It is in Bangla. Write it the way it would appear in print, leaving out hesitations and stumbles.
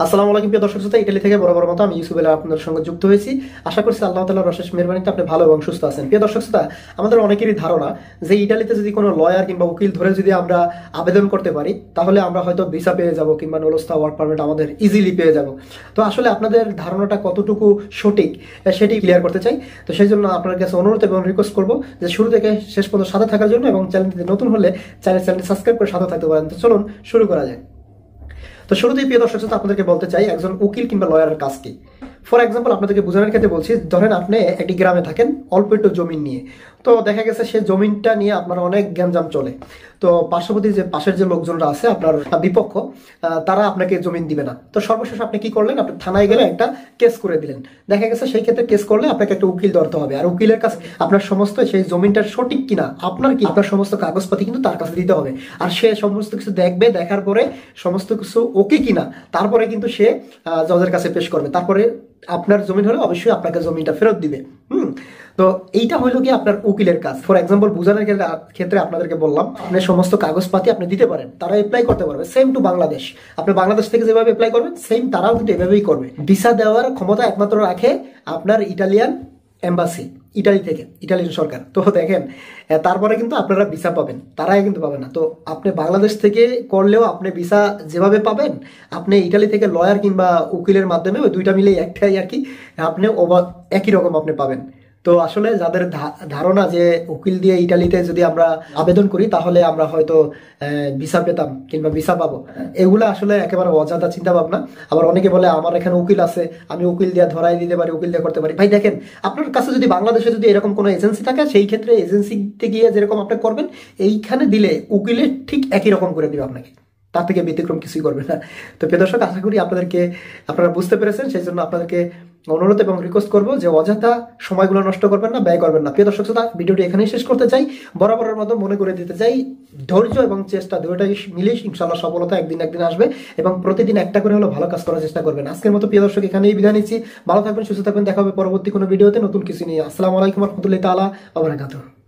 আসসালামু আলাইকুম প্রিয় দর্শক শ্রোতা, ইতালি থেকে বড় মতো আমি ইউসুফ আলী আপনাদের সঙ্গে যুক্ত হয়েছি। আশা করছি আল্লাহ তাআলার অশেষ মেহেরবানিতে আপনি ভালো এবং সুস্থ আছেন। প্রিয় দর্শক শ্রোতা, আমাদের অনেকেরই ধারণা যে ইতালিতে যদি কোনো লয়ার কিংবা উকিল ধরে যদি আমরা আবেদন করতে পারি তাহলে আমরা হয়তো ভিসা পেয়ে যাব কিংবা নুলস্থা ওয়ার্ক পারমিট আমাদের ইজিলি পেয়ে যাব। তো আসলে আপনাদের ধারণাটা কতটুকু সঠিক সেটি ক্লিয়ার করতে চাই। তো সেই জন্য আপনার কাছে অনুরোধ এবং রিকোয়েস্ট করবো যে শুরু থেকে শেষ পর্যন্ত সাথে থাকার জন্য, এবং চ্যানেলটিতে নতুন হলে চ্যানেলটি সাবস্ক্রাইব করে সাথে থাকতে পারেন। তো চলুন শুরু করা যায়। তো শুরুতেই প্রিয় দর্শক শ্রোতা, আপনাদেরকে বলতে চাই একজন উকিল কিংবা লয়ারের কাজ কি। ফর এক্সাম্পল আপনাদেরকে বোঝানোর ক্ষেত্রে বলছি, ধরেন আপনি একটি গ্রামে থাকেন অল্প একটু জমিন নিয়ে। তো দেখা গেছে সে জমিনটা নিয়ে আপনার অনেক গ্যাঞ্জাম চলে। তো পার্শ্ববর্তী যে পাশের যে লোকজনরা আছে আপনার বিপক্ষ, তারা আপনাকে জমিন দিবে না। তো সর্বশেষ আপনি কি করলেন, আপনি থানায় গেলে একটা কেস করে দিলেন। দেখা গেছে সেই ক্ষেত্রে কেস করলে আপনাকে একটা উকিল ধরতে হবে, আর উকিলের কাছে আপনার সমস্ত সেই জমিনটার সঠিক কিনা আপনার সমস্ত কাগজপাতি কিন্তু তার কাছে দিতে হবে। আর সে সমস্ত কিছু দেখবে, দেখার পরে সমস্ত কিছু ওকে কিনা তারপরে কিন্তু সে জজের কাছে পেশ করবে। তারপরে আপনার জমিন হলে অবশ্যই আপনাকে জমিনটা ফেরত দিবে। তো এইটা হইলো কি আপনার উকিলের কাজ। ফর এক্সাম্পল বোঝানোর ক্ষেত্রে আপনাদেরকে বললাম, আপনি সমস্ত কাগজপাতি আপনি দিতে পারেন, তারা অ্যাপ্লাই করতে পারবে সেম টু বাংলাদেশ। আপনি বাংলাদেশ থেকে যেভাবে অ্যাপ্লাই করবেন সেম তারাও কিন্তু এভাবেই করবে। ভিসা দেওয়ার ক্ষমতা একমাত্র রাখে আপনার ইটালিয়ান এম্বাসি, ইটালি থেকে, ইটালিয়ান সরকার। তো দেখেন, তারপরে কিন্তু আপনারা ভিসা পাবেন, তারাই কিন্তু পাবেন না। তো আপনি বাংলাদেশ থেকে করলেও আপনি ভিসা যেভাবে পাবেন, আপনি ইটালি থেকে লয়ার কিংবা উকিলের মাধ্যমে ওই দুইটা মিলেই একটাই আর কি, আপনি একই রকম আপনি পাবেন। তো আসলে যাদের ধারণা যে উকিল দিয়ে ইটালিতে যদি আমরা আবেদন করি তাহলে আমরা হয়তো ভিসা পেতাম কিংবা ভিসা পাবো, এগুলো আসলে একেবারে অজাদা চিন্তা ভাবনা। আবার অনেকে বলে আমার এখানে উকিল আছে, আমি উকিল দিয়ে ধরাই দিতে পারি, উকিল দিয়ে করতে পারি। ভাই দেখেন, আপনার কাছে যদি বাংলাদেশে যদি এরকম কোনো এজেন্সি থাকে, সেই ক্ষেত্রে এজেন্সিতে গিয়ে যেরকম আপনি করবেন এইখানে দিলে উকিলের ঠিক একই রকম করে দিবে আপনাকে, তার থেকে ব্যতিক্রম কিছুই করবে না। তো প্রিয় দর্শক, আশা করি আপনারা বুঝতে পেরেছেন। সেই জন্য আপনাদেরকে অনুরোধ এবং রিকোয়েস্ট করবো যে অযথা সময়গুলো নষ্ট করবেন না, ব্যয় করবেন না। প্রিয় দর্শক শ্রোতা, ভিডিওটি এখানেই শেষ করতে চাই। বরাবরের মতো মনে করে দিতে চাই, ধৈর্য এবং চেষ্টা দুটোটাই মিলে ইনশাআল্লাহ সফলতা একদিন আসবে, এবং প্রতিদিন একটা করে হলো ভালো কাজ করার চেষ্টা করবেন। আজকের মতো প্রিয় দর্শক এখানেই বিদায় নিচ্ছি। ভালো থাকবেন, সুস্থ থাকবেন, দেখা হবে পরবর্তী কোনো ভিডিওতে নতুন কিছু নিয়ে। আসসালামু আলাইকুম ওয়া রাহমাতুল্লাহি তাআলা ওয়া বারাকাতুহু।